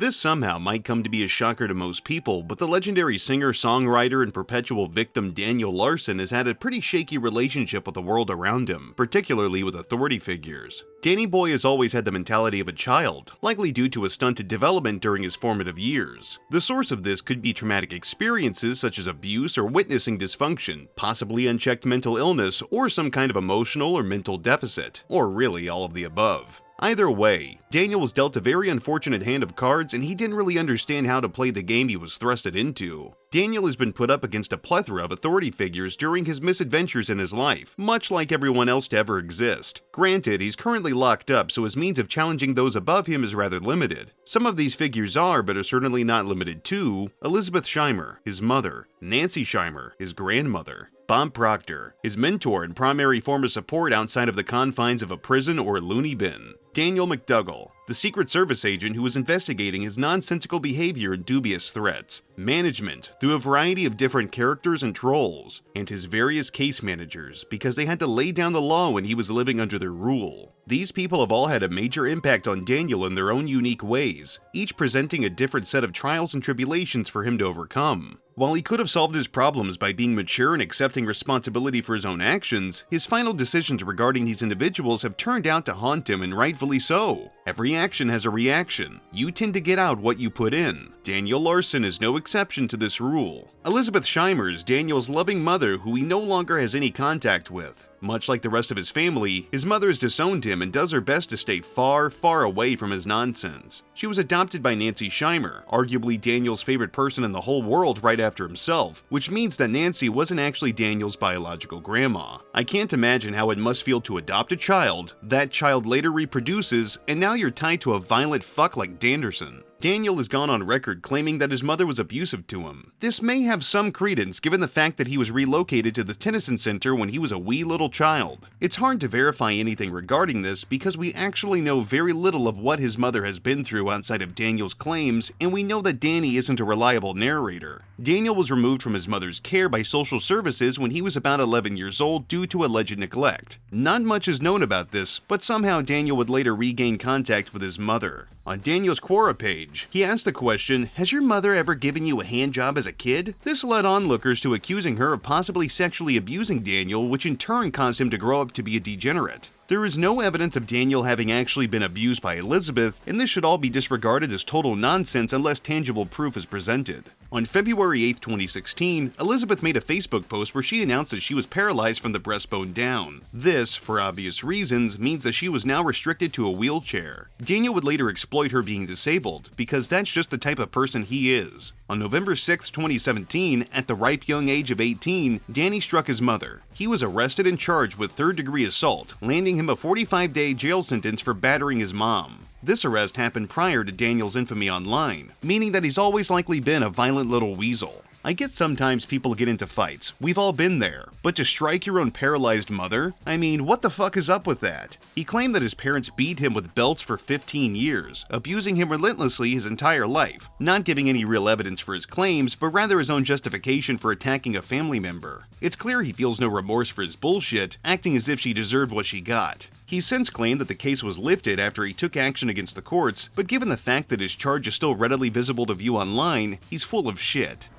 This somehow might come to be a shocker to most people, but the legendary singer, songwriter, and perpetual victim Daniel Larson has had a pretty shaky relationship with the world around him, particularly with authority figures. Danny Boy has always had the mentality of a child, likely due to a stunted development during his formative years. The source of this could be traumatic experiences such as abuse or witnessing dysfunction, possibly unchecked mental illness, or some kind of emotional or mental deficit, or really all of the above. Either way, Daniel was dealt a very unfortunate hand of cards and he didn't really understand how to play the game he was thrusted into. Daniel has been put up against a plethora of authority figures during his misadventures in his life, much like everyone else to ever exist. Granted, he's currently locked up, so his means of challenging those above him is rather limited. Some of these figures are, but are certainly not limited to, Elizabeth Scheimer, his mother, Nancy Scheimer, his grandmother, Bob Proctor, his mentor and primary form of support outside of the confines of a prison or loony bin, Daniel McDougall, the Secret Service agent who was investigating his nonsensical behavior and dubious threats, management through a variety of different characters and trolls, and his various case managers because they had to lay down the law when he was living under their rule. These people have all had a major impact on Daniel in their own unique ways, each presenting a different set of trials and tribulations for him to overcome. While he could have solved his problems by being mature and accepting responsibility for his own actions, his final decisions regarding these individuals have turned out to haunt him, and rightfully so. Every action has a reaction. You tend to get out what you put in. Daniel Larson is no exception to this rule. Elizabeth Scheimer is Daniel's loving mother who he no longer has any contact with. Much like the rest of his family, his mother has disowned him and does her best to stay far, far away from his nonsense. She was adopted by Nancy Scheimer, arguably Daniel's favorite person in the whole world right after himself, which means that Nancy wasn't actually Daniel's biological grandma. I can't imagine how it must feel to adopt a child, that child later reproduces, and now you're tied to a violent fuck like Danderson. Daniel has gone on record claiming that his mother was abusive to him. This may have some credence given the fact that he was relocated to the Tennyson Center when he was a wee little child. It's hard to verify anything regarding this because we actually know very little of what his mother has been through outside of Daniel's claims, and we know that Danny isn't a reliable narrator. Daniel was removed from his mother's care by social services when he was about 11 years old due to alleged neglect. Not much is known about this, but somehow Daniel would later regain contact with his mother. On Daniel's Quora page, he asked the question, "Has your mother ever given you a hand job as a kid?" This led onlookers to accusing her of possibly sexually abusing Daniel, which in turn caused him to grow up to be a degenerate. There is no evidence of Daniel having actually been abused by Elizabeth, and this should all be disregarded as total nonsense unless tangible proof is presented. On February 8, 2016, Elizabeth made a Facebook post where she announced that she was paralyzed from the breastbone down. This, for obvious reasons, means that she was now restricted to a wheelchair. Daniel would later exploit her being disabled, because that's just the type of person he is. On November 6, 2017, at the ripe young age of 18, Danny struck his mother. He was arrested and charged with third-degree assault, landing him a 45-day jail sentence for battering his mom. This arrest happened prior to Daniel's infamy online, meaning that he's always likely been a violent little weasel. I get sometimes people get into fights, we've all been there, but to strike your own paralyzed mother? I mean, what the fuck is up with that? He claimed that his parents beat him with belts for 15 years, abusing him relentlessly his entire life, not giving any real evidence for his claims, but rather his own justification for attacking a family member. It's clear he feels no remorse for his bullshit, acting as if she deserved what she got. He's since claimed that the case was lifted after he took action against the courts, but given the fact that his charge is still readily visible to view online, he's full of shit.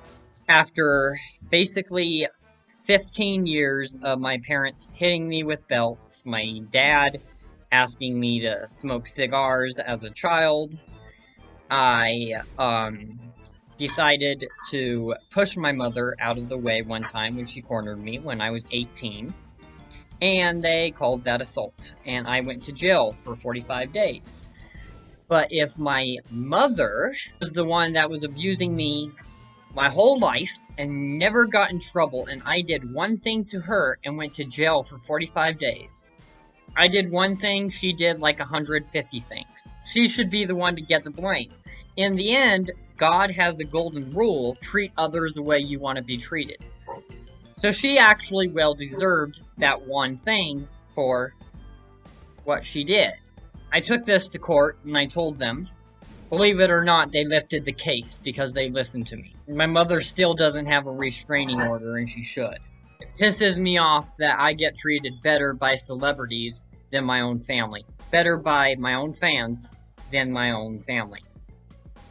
After basically 15 years of my parents hitting me with belts, my dad asking me to smoke cigars as a child, I decided to push my mother out of the way one time when she cornered me when I was 18. And they called that assault, and I went to jail for 45 days. But if my mother was the one that was abusing me my whole life and never got in trouble, and I did one thing to her and went to jail for 45 days, I did one thing, she did like 150 things. She should be the one to get the blame. In the end, God has the golden rule, treat others the way you want to be treated. So she actually well deserved that one thing for what she did. I took this to court and I told them, believe it or not, they lifted the case because they listened to me. My mother still doesn't have a restraining order and she should. It pisses me off that I get treated better by celebrities than my own family. Better by my own fans than my own family.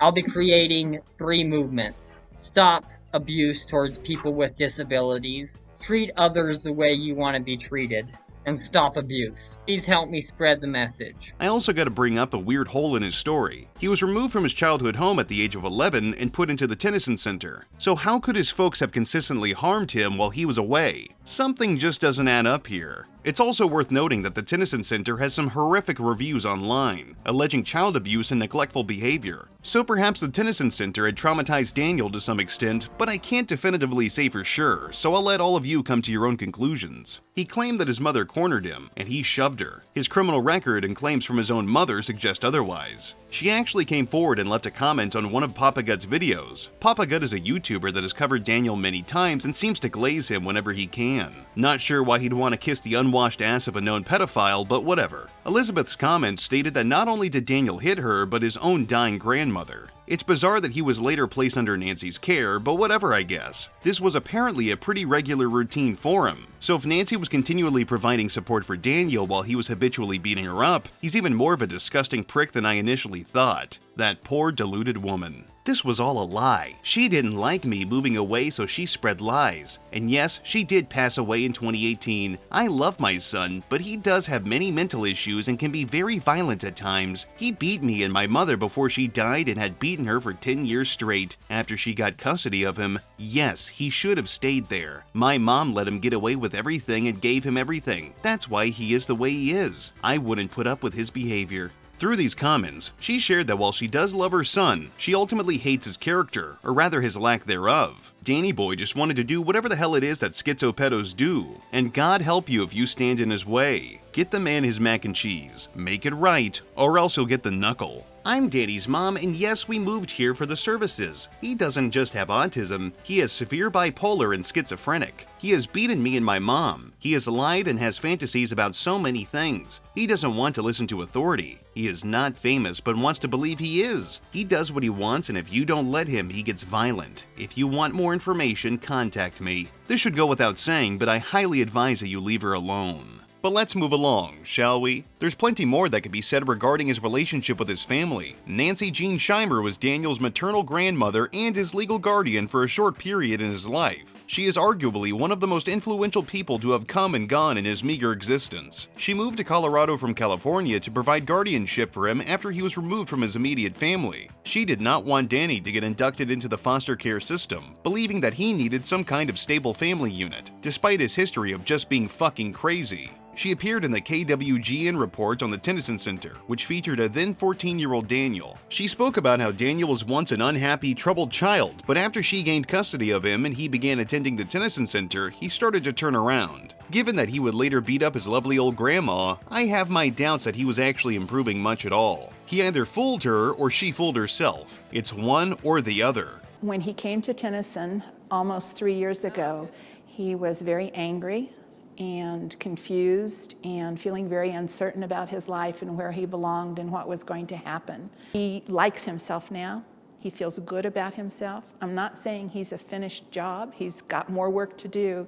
I'll be creating 3 movements. Stop abuse towards people with disabilities. Treat others the way you want to be treated. And stop abuse. Please help me spread the message. I also gotta bring up a weird hole in his story. He was removed from his childhood home at the age of 11 and put into the Tennyson Center. So how could his folks have consistently harmed him while he was away? Something just doesn't add up here. It's also worth noting that the Tennyson Center has some horrific reviews online, alleging child abuse and neglectful behavior. So perhaps the Tennyson Center had traumatized Daniel to some extent, but I can't definitively say for sure, so I'll let all of you come to your own conclusions. He claimed that his mother cornered him, and he shoved her. His criminal record and claims from his own mother suggest otherwise. She actually came forward and left a comment on one of Papa Gut's videos. Papa Gut is a YouTuber that has covered Daniel many times and seems to glaze him whenever he can. Not sure why he'd want to kiss the unwashed ass of a known pedophile, but whatever. Elizabeth's comment stated that not only did Daniel hit her, but his own dying grandmother. It's bizarre that he was later placed under Nancy's care, but whatever, I guess. This was apparently a pretty regular routine for him. So if Nancy was continually providing support for Daniel while he was habitually beating her up, he's even more of a disgusting prick than I initially thought. That poor deluded woman. This was all a lie. She didn't like me moving away, so she spread lies. And yes, she did pass away in 2018. I love my son, but he does have many mental issues and can be very violent at times. He beat me and my mother before she died and had beaten her for 10 years straight. After she got custody of him, yes, he should have stayed there. My mom let him get away with everything and gave him everything. That's why he is the way he is. I wouldn't put up with his behavior. Through these comments, she shared that while she does love her son, she ultimately hates his character, or rather his lack thereof. Danny Boy just wanted to do whatever the hell it is that schizopedos do, and God help you if you stand in his way. Get the man his mac and cheese, make it right, or else you'll get the knuckle. I'm Danny's mom, and yes, we moved here for the services. He doesn't just have autism, he has severe bipolar and schizophrenic. He has beaten me and my mom. He has lied and has fantasies about so many things. He doesn't want to listen to authority. He is not famous, but wants to believe he is. He does what he wants, and if you don't let him, he gets violent. If you want more information, contact me. This should go without saying, but I highly advise that you leave her alone. But let's move along, shall we? There's plenty more that could be said regarding his relationship with his family. Nancy Jean Scheimer was Daniel's maternal grandmother and his legal guardian for a short period in his life. She is arguably one of the most influential people to have come and gone in his meager existence. She moved to Colorado from California to provide guardianship for him after he was removed from his immediate family. She did not want Danny to get inducted into the foster care system, believing that he needed some kind of stable family unit, despite his history of just being fucking crazy. She appeared in the KWGN report on the Tennyson Center, which featured a then 14-year-old Daniel. She spoke about how Daniel was once an unhappy, troubled child, but after she gained custody of him and he began attending the Tennyson Center, he started to turn around. Given that he would later beat up his lovely old grandma, I have my doubts that he was actually improving much at all. He either fooled her or she fooled herself. It's one or the other. When he came to Tennyson almost 3 years ago, he was very angry and confused and feeling very uncertain about his life and where he belonged and what was going to happen. He likes himself now. He feels good about himself. I'm not saying he's a finished job. He's got more work to do,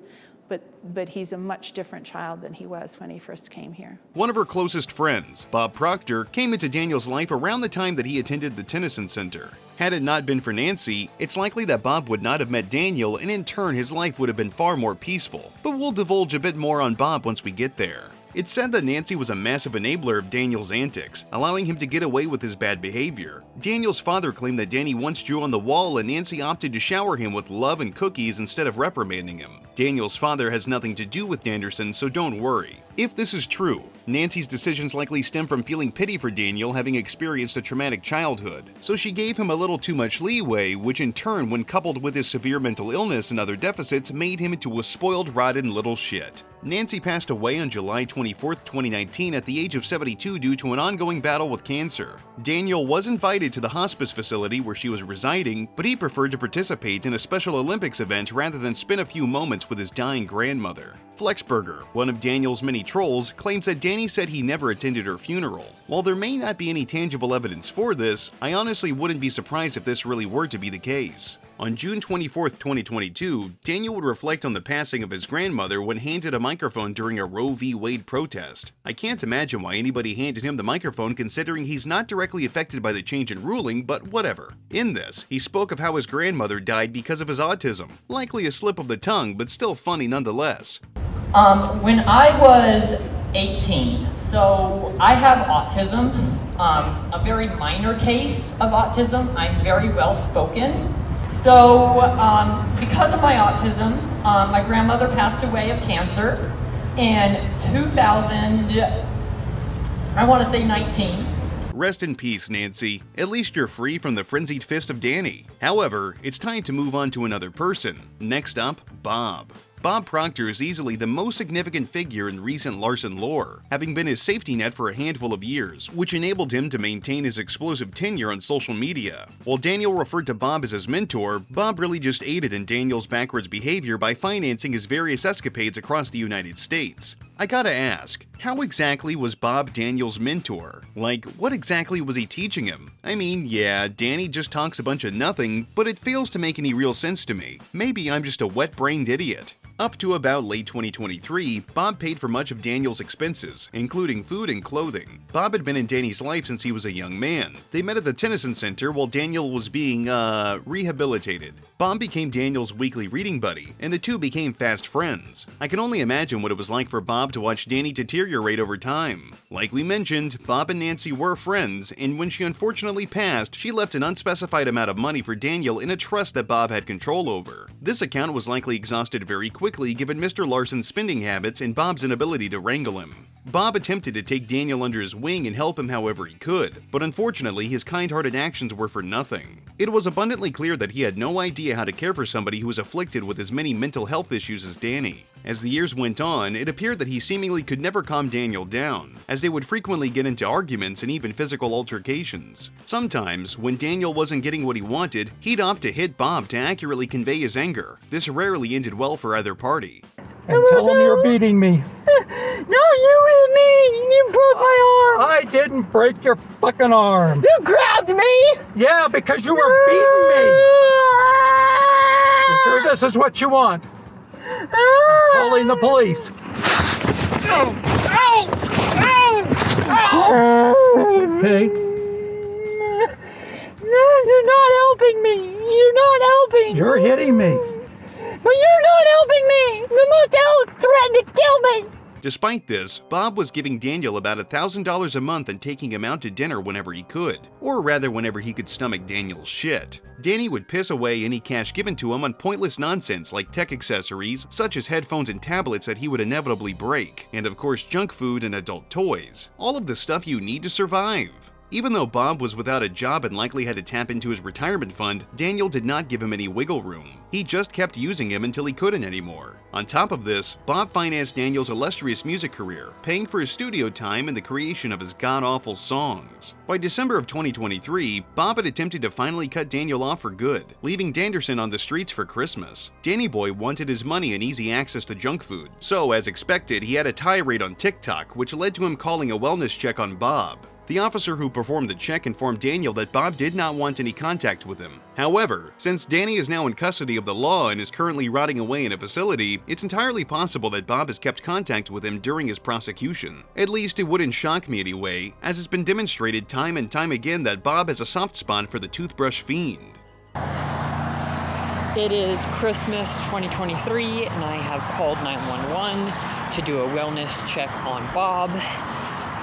but he's a much different child than he was when he first came here. One of her closest friends, Bob Proctor, came into Daniel's life around the time that he attended the Tennyson Center. Had it not been for Nancy, it's likely that Bob would not have met Daniel, and in turn his life would have been far more peaceful. But we'll divulge a bit more on Bob once we get there. It's said that Nancy was a massive enabler of Daniel's antics, allowing him to get away with his bad behavior. Daniel's father claimed that Danny once drew on the wall and Nancy opted to shower him with love and cookies instead of reprimanding him. Daniel's father has nothing to do with Danderson, so don't worry. If this is true, Nancy's decisions likely stem from feeling pity for Daniel having experienced a traumatic childhood, so she gave him a little too much leeway, which in turn, when coupled with his severe mental illness and other deficits, made him into a spoiled, rotten little shit. Nancy passed away on July 24, 2019 at the age of 72 due to an ongoing battle with cancer. Daniel was invited to the hospice facility where she was residing, but he preferred to participate in a Special Olympics event rather than spend a few moments with his dying grandmother. Flexberger, one of Daniel's many trolls, claims that Danny said he never attended her funeral. While there may not be any tangible evidence for this, I honestly wouldn't be surprised if this really were to be the case. On June 24, 2022, Daniel would reflect on the passing of his grandmother when handed a microphone during a Roe v. Wade protest. I can't imagine why anybody handed him the microphone considering he's not directly affected by the change in ruling, but whatever. In this, he spoke of how his grandmother died because of his autism. Likely a slip of the tongue, but still funny nonetheless. When I was 18, so I have autism, a very minor case of autism. I'm very well spoken. So because of my autism, my grandmother passed away of cancer in 2019. Rest in peace, Nancy. At least you're free from the frenzied fist of Danny. However, it's time to move on to another person. Next up, Bob. Bob Proctor is easily the most significant figure in recent Larson lore, having been his safety net for a handful of years, which enabled him to maintain his explosive tenure on social media. While Daniel referred to Bob as his mentor, Bob really just aided in Daniel's backwards behavior by financing his various escapades across the United States. I gotta ask, how exactly was Bob Daniel's mentor? Like, what exactly was he teaching him? I mean, yeah, Danny just talks a bunch of nothing, but it fails to make any real sense to me. Maybe I'm just a wet-brained idiot. Up to about late 2023, Bob paid for much of Daniel's expenses, including food and clothing. Bob had been in Danny's life since he was a young man. They met at the Tennyson Center while Daniel was being, rehabilitated. Bob became Daniel's weekly reading buddy, and the two became fast friends. I can only imagine what it was like for Bob to watch Danny deteriorate over time. Like we mentioned, Bob and Nancy were friends, and when she unfortunately passed, she left an unspecified amount of money for Daniel in a trust that Bob had control over. This account was likely exhausted very quickly given Mr. Larson's spending habits and Bob's inability to wrangle him. Bob attempted to take Daniel under his wing and help him however he could, but unfortunately his kind-hearted actions were for nothing. It was abundantly clear that he had no idea how to care for somebody who was afflicted with as many mental health issues as Danny. As the years went on, it appeared that he seemingly could never calm Daniel down, as they would frequently get into arguments and even physical altercations. Sometimes, when Daniel wasn't getting what he wanted, he'd opt to hit Bob to accurately convey his anger. This rarely ended well for either party. And tell them you're beating me. No, you hit me! You broke my arm! I didn't break your fucking arm. You grabbed me! Yeah, because you were beating me. You sure this is what you want? I'm calling the police. Okay. No, you're not helping me. You're not helping. You're hitting me. But you're not helping me. The motel threatened to kill me. Despite this, Bob was giving Daniel about $1,000 a month and taking him out to dinner whenever he could, or rather whenever he could stomach Daniel's shit. Danny would piss away any cash given to him on pointless nonsense like tech accessories, such as headphones and tablets that he would inevitably break, and of course junk food and adult toys. All of the stuff you need to survive. Even though Bob was without a job and likely had to tap into his retirement fund, Daniel did not give him any wiggle room. He just kept using him until he couldn't anymore. On top of this, Bob financed Daniel's illustrious music career, paying for his studio time and the creation of his god-awful songs. By December of 2023, Bob had attempted to finally cut Daniel off for good, leaving Danderson on the streets for Christmas. Danny Boy wanted his money and easy access to junk food, so as expected, he had a tirade on TikTok, which led to him calling a wellness check on Bob. The officer who performed the check informed Daniel that Bob did not want any contact with him. However, since Danny is now in custody of the law and is currently rotting away in a facility, it's entirely possible that Bob has kept contact with him during his prosecution. At least it wouldn't shock me anyway, as it's been demonstrated time and time again that Bob has a soft spot for the toothbrush fiend. It is Christmas 2023 and I have called 911 to do a wellness check on Bob.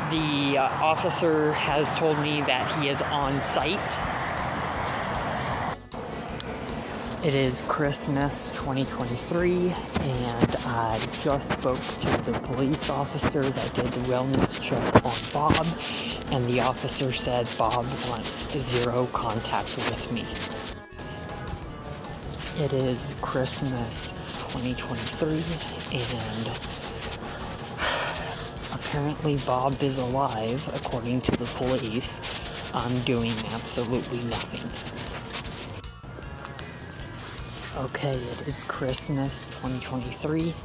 The officer has told me that he is on site. It is Christmas 2023 and I just spoke to the police officer that did the wellness check on Bob, and the officer said Bob wants zero contact with me. It is Christmas 2023 and apparently Bob is alive, according to the police. I'm doing absolutely nothing. Okay, it is Christmas 2023,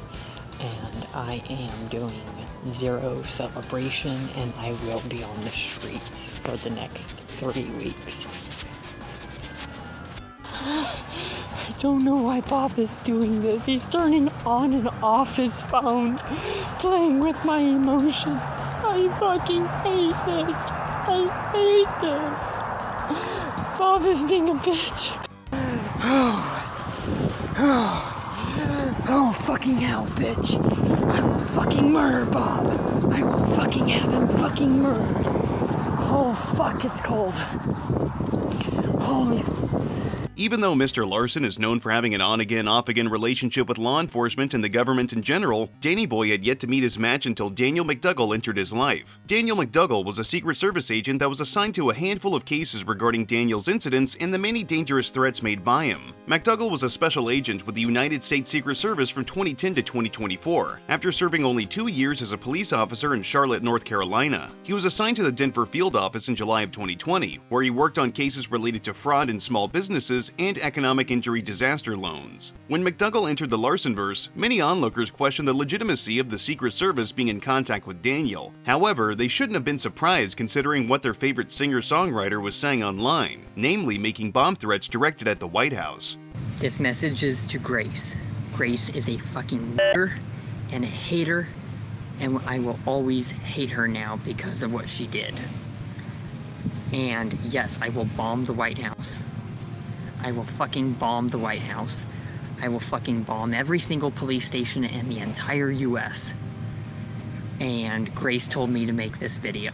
and I am doing zero celebration, and I will be on the streets for the next 3 weeks. I don't know why Bob is doing this. He's turning on and off his phone, playing with my emotions. I fucking hate this. I hate this. Bob is being a bitch. Oh, fucking hell, bitch. I will fucking murder Bob. I will fucking have him fucking murdered. Oh, fuck, it's cold. Holy. Even though Mr. Larson is known for having an on-again, off-again relationship with law enforcement and the government in general, Danny Boy had yet to meet his match until Daniel McDougall entered his life. Daniel McDougall was a Secret Service agent that was assigned to a handful of cases regarding Daniel's incidents and the many dangerous threats made by him. McDougall was a special agent with the United States Secret Service from 2010 to 2024, after serving only 2 years as a police officer in Charlotte, North Carolina. He was assigned to the Denver field office in July of 2020, where he worked on cases related to fraud in small businesses and economic injury disaster loans. When McDougall entered the Larsonverse, many onlookers questioned the legitimacy of the Secret Service being in contact with Daniel. However, they shouldn't have been surprised considering what their favorite singer-songwriter was saying online, namely making bomb threats directed at the White House. This message is to Grace. Grace is a fucking n***er and a hater, and I will always hate her now because of what she did. And yes, I will bomb the White House. I will fucking bomb the White House. I will fucking bomb every single police station in the entire US. And Grace told me to make this video.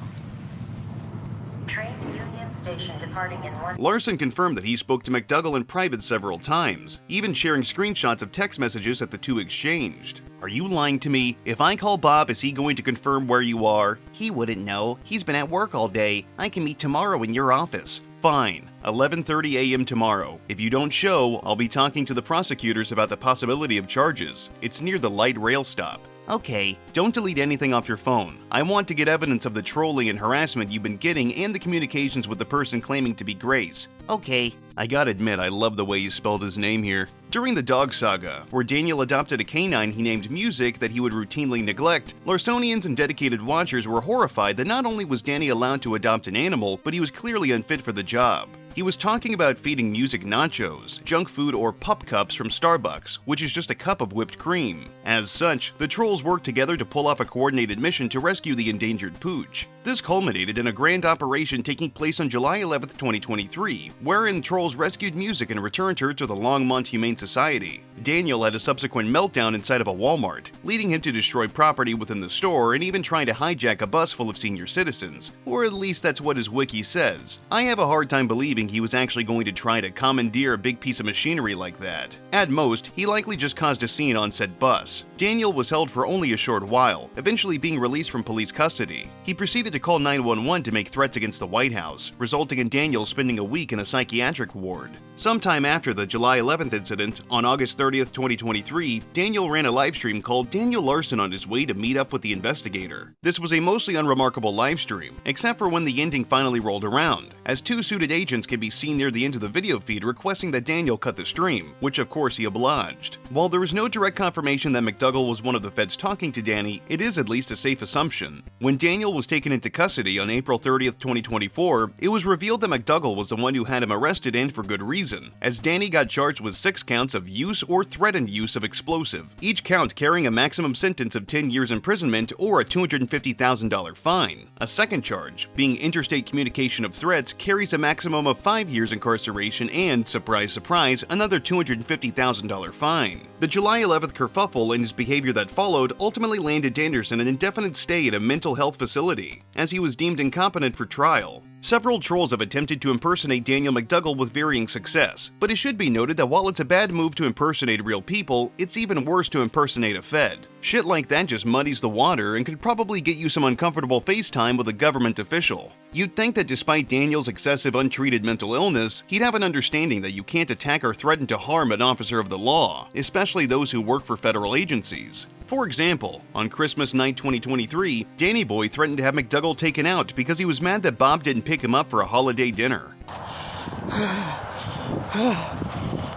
Train to Union Station departing in 1. Larson confirmed that he spoke to McDougall in private several times, even sharing screenshots of text messages that the two exchanged. Are you lying to me? If I call Bob, is he going to confirm where you are? He wouldn't know. He's been at work all day. I can meet tomorrow in your office. Fine. 11:30 a.m. tomorrow. If you don't show, I'll be talking to the prosecutors about the possibility of charges. It's near the light rail stop. Okay, don't delete anything off your phone. I want to get evidence of the trolling and harassment you've been getting and the communications with the person claiming to be Grace. Okay. I gotta admit, I love the way you spelled his name here. During the dog saga, where Daniel adopted a canine he named Music that he would routinely neglect, Larsonians and dedicated watchers were horrified that not only was Danny allowed to adopt an animal, but he was clearly unfit for the job. He was talking about feeding Music nachos, junk food, or pup cups from Starbucks, which is just a cup of whipped cream. As such, the trolls worked together to pull off a coordinated mission to rescue the endangered pooch. This culminated in a grand operation taking place on July 11, 2023, wherein trolls rescued Music and returned her to the Longmont Humane Society. Daniel had a subsequent meltdown inside of a Walmart, leading him to destroy property within the store and even trying to hijack a bus full of senior citizens, or at least that's what his wiki says. I have a hard time believing he was actually going to try to commandeer a big piece of machinery like that. At most, he likely just caused a scene on said bus. Daniel was held for only a short while, eventually being released from police custody. He proceeded to call 911 to make threats against the White House, resulting in Daniel spending a week in a psychiatric ward. Sometime after the July 11th incident, on August 30th, 2023, Daniel ran a livestream called Daniel Larson on his way to meet up with the investigator. This was a mostly unremarkable livestream, except for when the ending finally rolled around, as two suited agents can be seen near the end of the video feed requesting that Daniel cut the stream, which of course he obliged. While there is no direct confirmation that McDougall was one of the feds talking to Danny, it is at least a safe assumption. When Daniel was taken into custody on April 30th, 2024, it was revealed that McDougall was the one who had him arrested, and for good reason, as Danny got charged with 6 counts of use or threatened use of explosive, each count carrying a maximum sentence of 10 years imprisonment or a $250,000 fine. A second charge, being interstate communication of threats, carries a maximum of 5 years incarceration and, surprise surprise, another $250,000 fine. The July 11th kerfuffle and his behavior that followed ultimately landed Danderson an indefinite stay at a mental health facility, as he was deemed incompetent for trial. Several trolls have attempted to impersonate Daniel McDougall with varying success, but it should be noted that while it's a bad move to impersonate real people, it's even worse to impersonate a Fed. Shit like that just muddies the water and could probably get you some uncomfortable FaceTime with a government official. You'd think that despite Daniel's excessive untreated mental illness, he'd have an understanding that you can't attack or threaten to harm an officer of the law, especially those who work for federal agencies. For example, on Christmas night 2023, Danny Boy threatened to have McDougall taken out because he was mad that Bob didn't pick him up for a holiday dinner.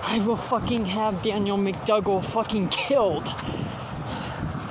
I will fucking have Daniel McDougall fucking killed.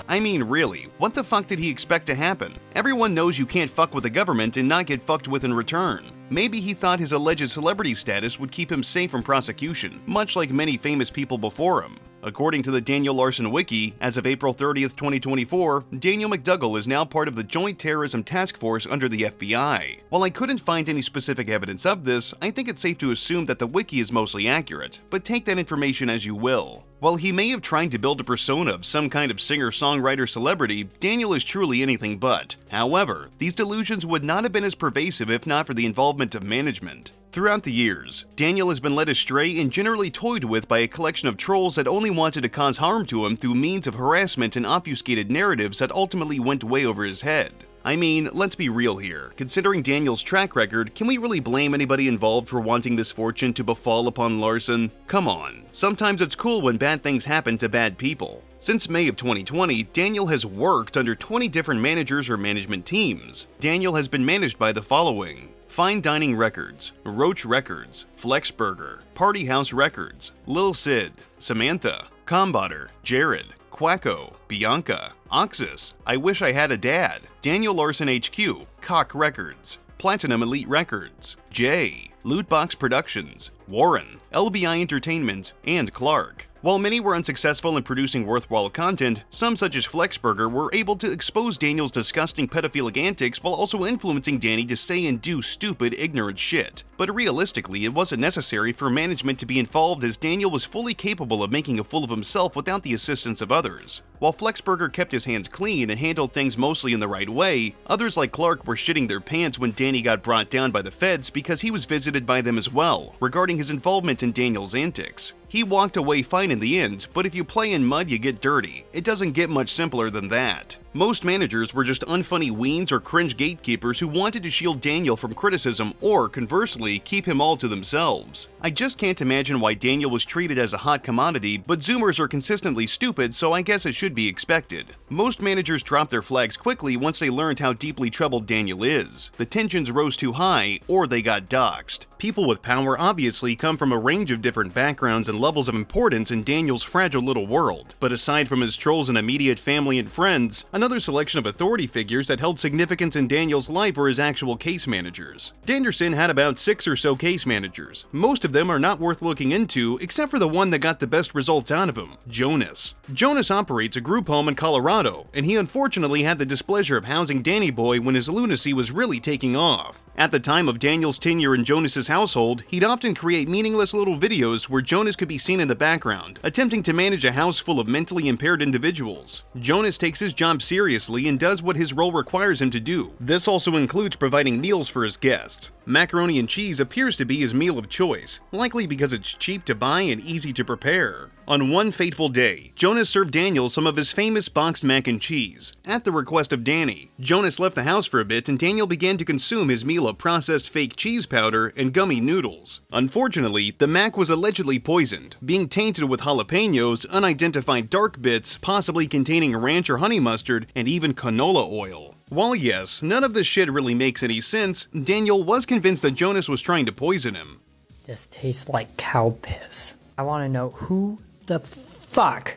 I mean, really, what the fuck did he expect to happen? Everyone knows you can't fuck with the government and not get fucked with in return. Maybe he thought his alleged celebrity status would keep him safe from prosecution, much like many famous people before him. According to the Daniel Larson Wiki, as of April 30th, 2024, Daniel McDougall is now part of the Joint Terrorism Task Force under the FBI. While I couldn't find any specific evidence of this, I think it's safe to assume that the wiki is mostly accurate, but take that information as you will. While he may have tried to build a persona of some kind of singer-songwriter celebrity, Daniel is truly anything but. However, these delusions would not have been as pervasive if not for the involvement of management. Throughout the years, Daniel has been led astray and generally toyed with by a collection of trolls that only wanted to cause harm to him through means of harassment and obfuscated narratives that ultimately went way over his head. I mean, let's be real here. Considering Daniel's track record, can we really blame anybody involved for wanting misfortune to befall upon Larson? Come on, sometimes it's cool when bad things happen to bad people. Since May of 2020, Daniel has worked under 20 different managers or management teams. Daniel has been managed by the following: Fine Dining Records, Roach Records, Flexburger, Party House Records, Lil Sid, Samantha, Combotter, Jared, Quacko, Bianca, Oxus, I Wish I Had a Dad, Daniel Larson HQ, Cock Records, Platinum Elite Records, Jay, Lootbox Productions, Warren, LBI Entertainment, and Clark. While many were unsuccessful in producing worthwhile content, some such as Flexburger were able to expose Daniel's disgusting pedophilic antics while also influencing Danny to say and do stupid, ignorant shit. But realistically, it wasn't necessary for management to be involved as Daniel was fully capable of making a fool of himself without the assistance of others. While Flexburger kept his hands clean and handled things mostly in the right way, others like Clark were shitting their pants when Danny got brought down by the feds because he was visited by them as well, regarding his involvement in Daniel's antics. He walked away fine in the end, but if you play in mud, you get dirty. It doesn't get much simpler than that. Most managers were just unfunny weens or cringe gatekeepers who wanted to shield Daniel from criticism or, conversely, keep him all to themselves. I just can't imagine why Daniel was treated as a hot commodity, but Zoomers are consistently stupid, so I guess it should be expected. Most managers dropped their flags quickly once they learned how deeply troubled Daniel is. The tensions rose too high, or they got doxxed. People with power obviously come from a range of different backgrounds and levels of importance in Daniel's fragile little world, but aside from his trolls and immediate family and friends, another selection of authority figures that held significance in Daniel's life were his actual case managers. Danderson had about 6 or so case managers. Most of them are not worth looking into, except for the one that got the best results out of him, Jonas. Jonas operates a group home in Colorado, and he unfortunately had the displeasure of housing Danny Boy when his lunacy was really taking off. At the time of Daniel's tenure in Jonas's household, he'd often create meaningless little videos where Jonas could be seen in the background, attempting to manage a house full of mentally impaired individuals. Jonas takes his job seriously and does what his role requires him to do. This also includes providing meals for his guests. Macaroni and cheese appears to be his meal of choice, likely because it's cheap to buy and easy to prepare. On one fateful day, Jonas served Daniel some of his famous boxed mac and cheese. At the request of Danny, Jonas left the house for a bit and Daniel began to consume his meal of processed fake cheese powder and gummy noodles. Unfortunately, the mac was allegedly poisoned, being tainted with jalapenos, unidentified dark bits, possibly containing ranch or honey mustard, and even canola oil. While yes, none of this shit really makes any sense, Daniel was convinced that Jonas was trying to poison him. This tastes like cow piss. I want to know who the fuck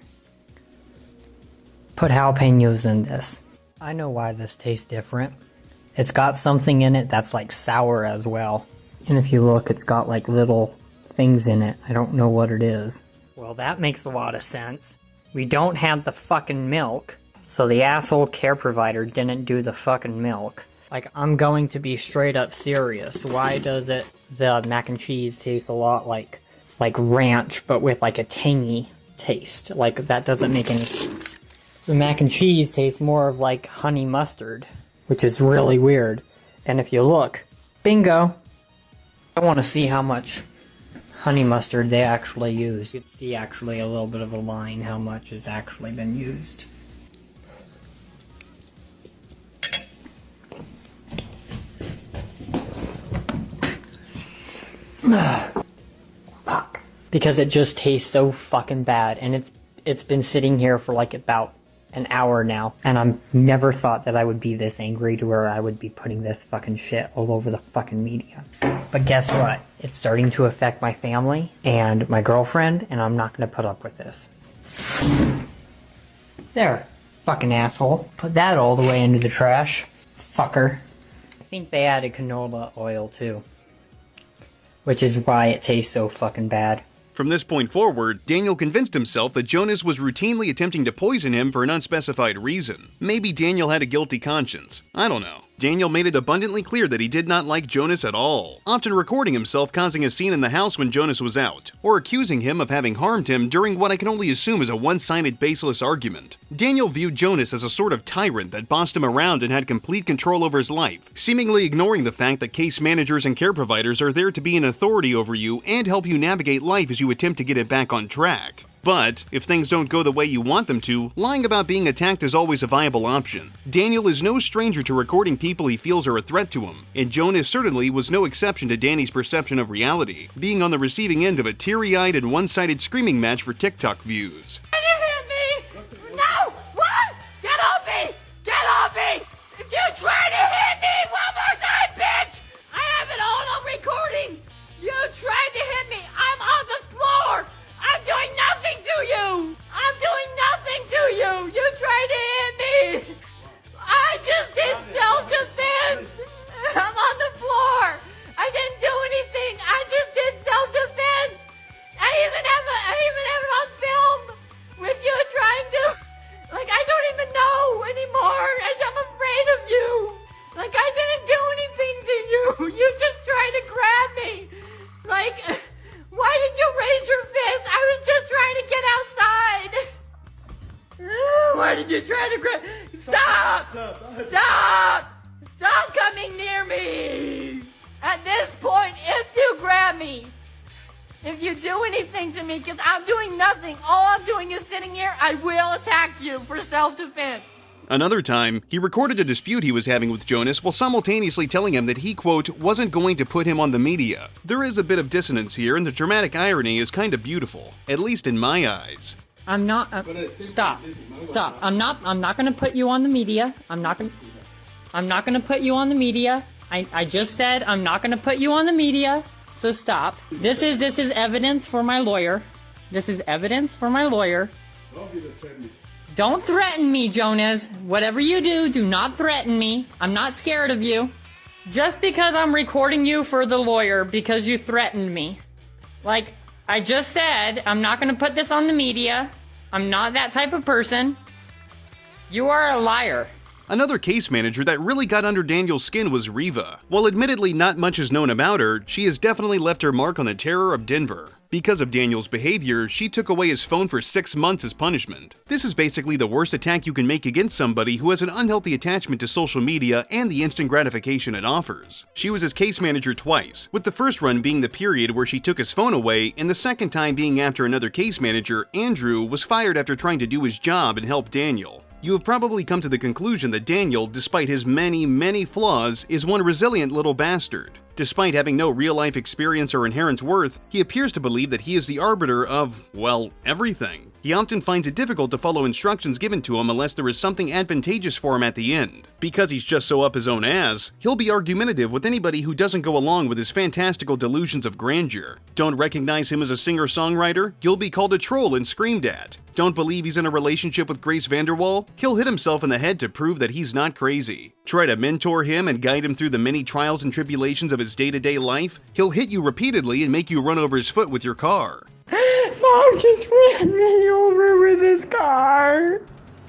put jalapenos in this. I know why this tastes different. It's got something in it that's like sour as well. And if you look, it's got like little things in it. I don't know what it is. Well, that makes a lot of sense. We don't have the fucking milk. So the asshole care provider didn't do the fucking milk. Like, I'm going to be straight up serious. Why does the mac and cheese taste a lot like ranch, but with like a tangy taste? Like, that doesn't make any sense. The mac and cheese tastes more of like honey mustard, which is really weird. And if you look, bingo! I want to see how much honey mustard they actually use. You can see actually a little bit of a line how much has actually been used. Fuck. Because it just tastes so fucking bad, and it's been sitting here for like about an hour now, and I've never thought that I would be this angry to where I would be putting this fucking shit all over the fucking media. But guess what? It's starting to affect my family and my girlfriend, and I'm not gonna put up with this. There, fucking asshole. Put that all the way into the trash. Fucker. I think they added canola oil too. which is why it tastes so fucking bad. From this point forward, Daniel convinced himself that Jonas was routinely attempting to poison him for an unspecified reason. Maybe Daniel had a guilty conscience. I don't know. Daniel made it abundantly clear that he did not like Jonas at all, often recording himself causing a scene in the house when Jonas was out, or accusing him of having harmed him during what I can only assume is a one-sided baseless argument. Daniel viewed Jonas as a sort of tyrant that bossed him around and had complete control over his life, seemingly ignoring the fact that case managers and care providers are there to be an authority over you and help you navigate life as you attempt to get it back on track. But, if things don't go the way you want them to, lying about being attacked is always a viable option. Daniel is no stranger to recording people he feels are a threat to him, and Jonas certainly was no exception to Danny's perception of reality, being on the receiving end of a teary-eyed and one-sided screaming match for TikTok views. Trying to hit me! No! What? Get off me! Get off me! If you try to hit me one more time, bitch! I have it all on recording! You tried to hit me! I'm on the floor! I'm doing nothing to you! I'm doing nothing to you! You tried to hit me! I just did self-defense! I'm on the floor! I didn't do anything! I just did self-defense! I even have it on film with you trying to... Like, I don't even know anymore, and I'm afraid of you! Like, I didn't do anything to you! You just tried to grab me! Like... Why did you raise your fist? I was just trying to get outside. Why did you try to grab? Stop! Stop! Stop coming near me! At this point, if you grab me, if you do anything to me, because I'm doing nothing, all I'm doing is sitting here, I will attack you for self-defense. Another time, he recorded a dispute he was having with Jonas while simultaneously telling him that he, quote, wasn't going to put him on the media. There is a bit of dissonance here, and the dramatic irony is kind of beautiful, at least in my eyes. I'm not. Stop. Stop. I'm not gonna put you on the media. I'm not gonna put you on the media. I just said I'm not gonna put you on the media. So stop. This is evidence for my lawyer. This is evidence for my lawyer. Don't threaten me, Jonas. Whatever you do, do not threaten me. I'm not scared of you. Just because I'm recording you for the lawyer because you threatened me. Like, I just said, I'm not gonna put this on the media. I'm not that type of person. You are a liar. Another case manager that really got under Daniel's skin was Riva. While admittedly not much is known about her, she has definitely left her mark on the terror of Denver. Because of Daniel's behavior, she took away his phone for 6 months as punishment. This is basically the worst attack you can make against somebody who has an unhealthy attachment to social media and the instant gratification it offers. She was his case manager twice, with the first run being the period where she took his phone away, and the second time being after another case manager, Andrew, was fired after trying to do his job and help Daniel. You have probably come to the conclusion that Daniel, despite his many flaws, is one resilient little bastard. Despite having no real-life experience or inherent worth, he appears to believe that he is the arbiter of, well, everything. He often finds it difficult to follow instructions given to him unless there is something advantageous for him at the end. Because he's just so up his own ass, he'll be argumentative with anybody who doesn't go along with his fantastical delusions of grandeur. Don't recognize him as a singer-songwriter? You'll be called a troll and screamed at. Don't believe he's in a relationship with Grace Vanderwall? He'll hit himself in the head to prove that he's not crazy. Try to mentor him and guide him through the many trials and tribulations of his day-to-day life? He'll hit you repeatedly and make you run over his foot with your car. Mom just ran me over with his car.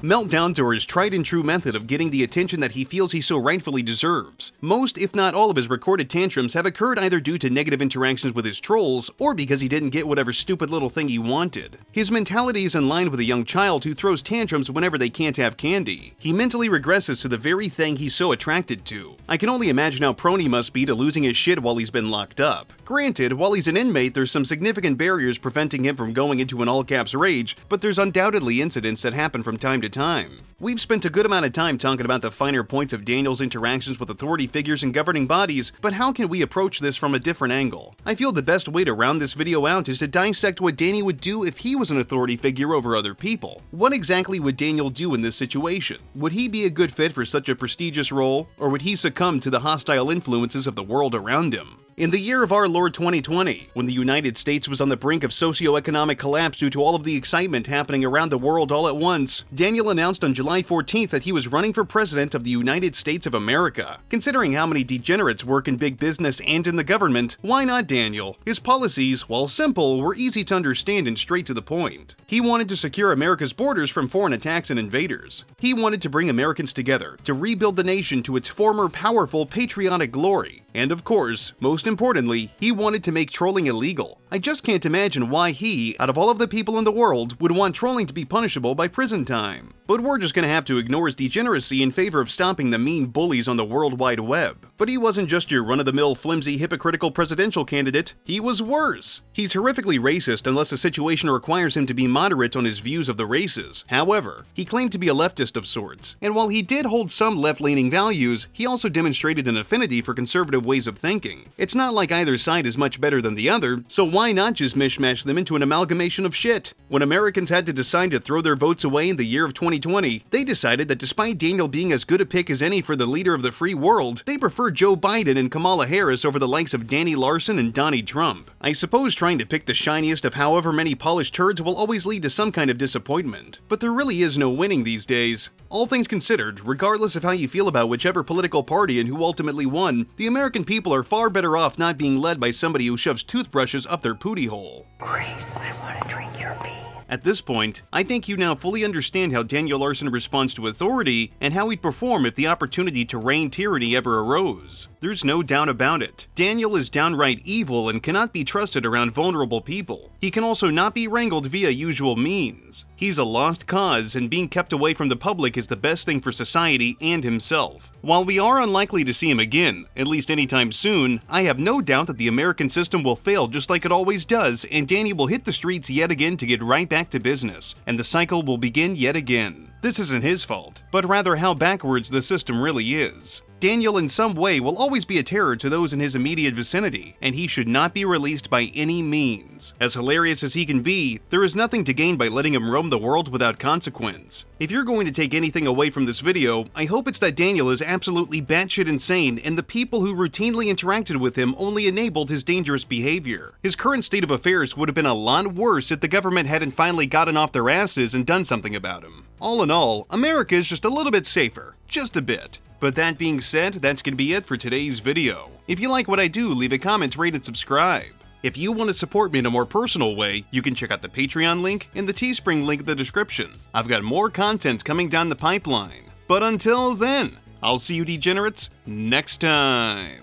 Meltdowns are his tried and true method of getting the attention that he feels he so rightfully deserves. Most, if not all, of his recorded tantrums have occurred either due to negative interactions with his trolls, or because he didn't get whatever stupid little thing he wanted. His mentality is in line with a young child who throws tantrums whenever they can't have candy. He mentally regresses to the very thing he's so attracted to. I can only imagine how prone he must be to losing his shit while he's been locked up. Granted, while he's an inmate, there's some significant barriers preventing him from going into an all-caps rage, but there's undoubtedly incidents that happen from time to time. We've spent a good amount of time talking about the finer points of Daniel's interactions with authority figures and governing bodies, but how can we approach this from a different angle? I feel the best way to round this video out is to dissect what Danny would do if he was an authority figure over other people. What exactly would Daniel do in this situation? Would he be a good fit for such a prestigious role, or would he succumb to the hostile influences of the world around him? In the year of our Lord 2020, when the United States was on the brink of socioeconomic collapse due to all of the excitement happening around the world all at once, Daniel announced on July 14th that he was running for president of the United States of America. Considering how many degenerates work in big business and in the government, why not Daniel? His policies, while simple, were easy to understand and straight to the point. He wanted to secure America's borders from foreign attacks and invaders. He wanted to bring Americans together to rebuild the nation to its former powerful patriotic glory. And of course, most importantly, he wanted to make trolling illegal. I just can't imagine why he, out of all of the people in the world, would want trolling to be punishable by prison time. But we're just gonna have to ignore his degeneracy in favor of stopping the mean bullies on the World Wide Web. But he wasn't just your run-of-the-mill, flimsy, hypocritical presidential candidate. He was worse. He's horrifically racist unless the situation requires him to be moderate on his views of the races. However, he claimed to be a leftist of sorts. And while he did hold some left-leaning values, he also demonstrated an affinity for conservative ways of thinking. It's not like either side is much better than the other, so why not just mishmash them into an amalgamation of shit? When Americans had to decide to throw their votes away in the year of 2020, they decided that despite Daniel being as good a pick as any for the leader of the free world, they preferred Joe Biden and Kamala Harris over the likes of Daniel Larson and Donald Trump. I suppose trying to pick the shiniest of however many polished turds will always lead to some kind of disappointment, but there really is no winning these days. All things considered, regardless of how you feel about whichever political party and who ultimately won, the American people are far better off not being led by somebody who shoves toothbrushes up their pooty hole. Grace, I want to drink your pee. At this point, I think you now fully understand how Daniel Larson responds to authority and how he'd perform if the opportunity to reign tyranny ever arose. There's no doubt about it. Daniel is downright evil and cannot be trusted around vulnerable people. He can also not be wrangled via usual means. He's a lost cause, and being kept away from the public is the best thing for society and himself. While we are unlikely to see him again, at least anytime soon, I have no doubt that the American system will fail just like it always does, and Daniel will hit the streets yet again to get right back to business, and the cycle will begin yet again. This isn't his fault, but rather how backwards the system really is. Daniel in some way will always be a terror to those in his immediate vicinity, and he should not be released by any means. As hilarious as he can be, there is nothing to gain by letting him roam the world without consequence. If you're going to take anything away from this video, I hope it's that Daniel is absolutely batshit insane, and the people who routinely interacted with him only enabled his dangerous behavior. His current state of affairs would have been a lot worse if the government hadn't finally gotten off their asses and done something about him. All in all, America is just a little bit safer. Just a bit. But that being said, that's gonna be it for today's video. If you like what I do, leave a comment, rate, and subscribe. If you want to support me in a more personal way, you can check out the Patreon link and the Teespring link in the description. I've got more content coming down the pipeline. But until then, I'll see you degenerates next time.